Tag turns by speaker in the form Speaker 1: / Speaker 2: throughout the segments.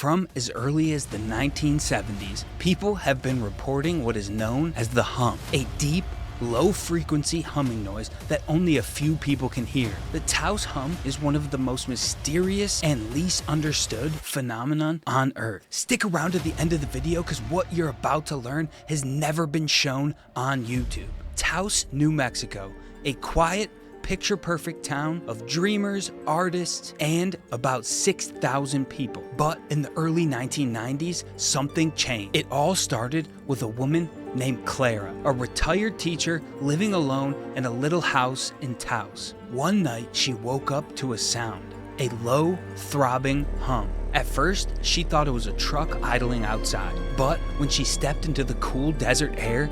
Speaker 1: From as early as the 1970s, people have been reporting what is known as the hum, a deep, low-frequency humming noise that only a few people can hear. The Taos hum is one of the most mysterious and least understood phenomenon on Earth. Stick around to the end of the video because what you're about to learn has never been shown on YouTube. Taos, New Mexico, a quiet, picture-perfect town of dreamers, artists, and about 6,000 people. But in the early 1990s, something changed. It all started with a woman named Clara, a retired teacher living alone in a little house in Taos. One night, she woke up to a sound, a low, throbbing hum. At first, she thought it was a truck idling outside, but when she stepped into the cool desert air,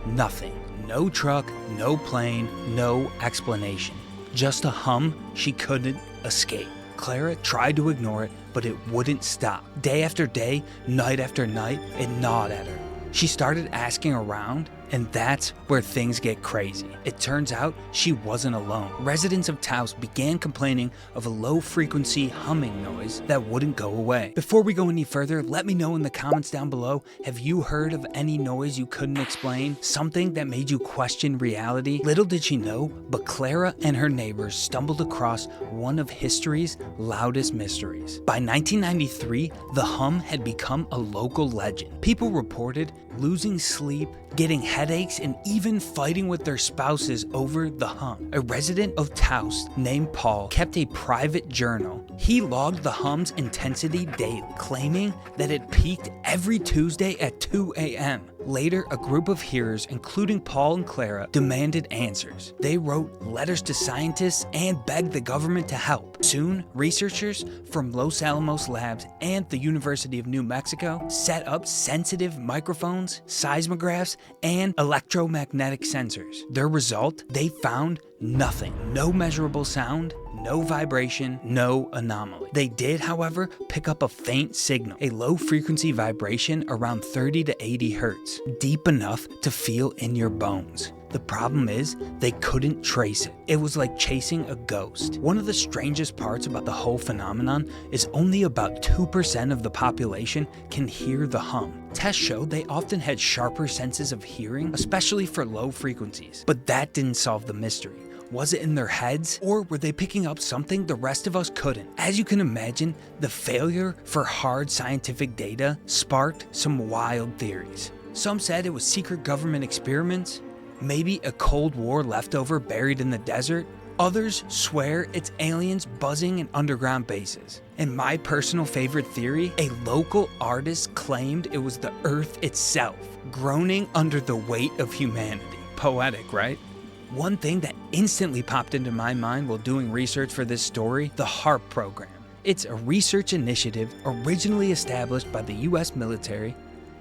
Speaker 1: nothing. No truck, no plane, no explanation. Just a hum she couldn't escape. Clara tried to ignore it, but it wouldn't stop. Day after day, night after night, it gnawed at her. She started asking around, and that's where things get crazy. It turns out she wasn't alone. Residents of Taos began complaining of a low-frequency humming noise that wouldn't go away. Before we go any further, let me know in the comments down below, have you heard of any noise you couldn't explain? Something that made you question reality? Little did she know, but Clara and her neighbors stumbled across one of history's loudest mysteries. By 1993, the hum had become a local legend. People reported losing sleep, getting headaches, and even fighting with their spouses over the hum. A resident of Taos named Paul kept a private journal. He logged the hum's intensity daily, claiming that it peaked every Tuesday at 2 a.m. Later, a group of hearers, including Paul and Clara, demanded answers. They wrote letters to scientists and begged the government to help. Soon, researchers from Los Alamos Labs and the University of New Mexico set up sensitive microphones, seismographs, and electromagnetic sensors. Their result? They found nothing. No measurable sound, no vibration, no anomaly. They did, however, pick up a faint signal, a low-frequency vibration around 30 to 80 hertz, deep enough to feel in your bones. The problem is, they couldn't trace it. It was like chasing a ghost. One of the strangest parts about the whole phenomenon is only about 2% of the population can hear the hum. Tests showed they often had sharper senses of hearing, especially for low frequencies. But that didn't solve the mystery. Was it in their heads, or were they picking up something the rest of us couldn't? As you can imagine, the failure for hard scientific data sparked some wild theories. Some said it was secret government experiments, maybe a Cold War leftover buried in the desert. Others swear it's aliens buzzing in underground bases. And my personal favorite theory, a local artist claimed it was the Earth itself, groaning under the weight of humanity. Poetic, right? One thing that instantly popped into my mind while doing research for this story, the HARP program. It's a research initiative originally established by the US military.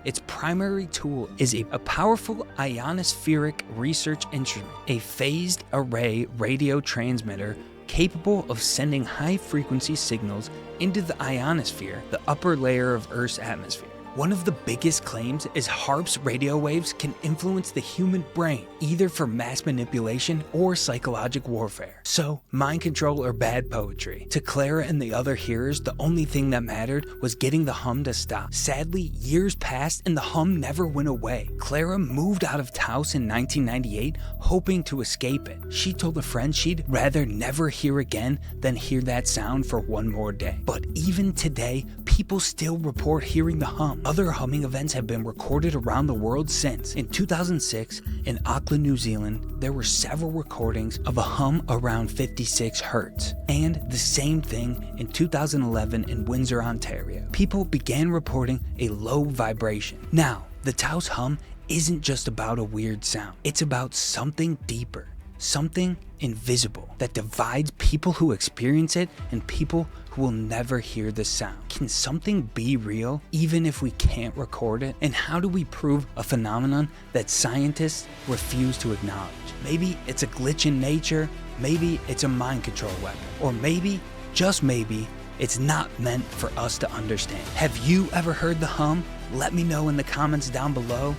Speaker 1: Its primary tool is a powerful ionospheric research instrument, a phased array radio transmitter capable of sending high-frequency signals into the ionosphere, the upper layer of Earth's atmosphere. One of the biggest claims is HARP's radio waves can influence the human brain, either for mass manipulation or psychological warfare. So, mind control or bad poetry. To Clara and the other hearers, the only thing that mattered was getting the hum to stop. Sadly, years passed and the hum never went away. Clara moved out of Taos in 1998, hoping to escape it. She told a friend she'd rather never hear again than hear that sound for one more day. But even today, people still report hearing the hum. Other humming events have been recorded around the world since. In 2006, in Auckland, New Zealand, there were several recordings of a hum around 56 hertz. And the same thing in 2011 in Windsor, Ontario. People began reporting a low vibration. Now, the Taos hum isn't just about a weird sound. It's about something deeper. Something invisible that divides people who experience it and people who will never hear the sound. Can something be real even if we can't record it? And how do we prove a phenomenon that scientists refuse to acknowledge? Maybe it's a glitch in nature, maybe it's a mind control weapon, or maybe, just maybe, it's not meant for us to understand. Have you ever heard the hum? Let me know in the comments down below.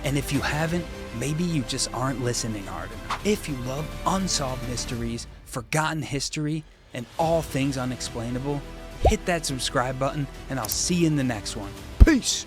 Speaker 1: And if you haven't, maybe you just aren't listening hard enough. If you love unsolved mysteries, forgotten history, and all things unexplainable, hit that subscribe button, and I'll see you in the next one. Peace!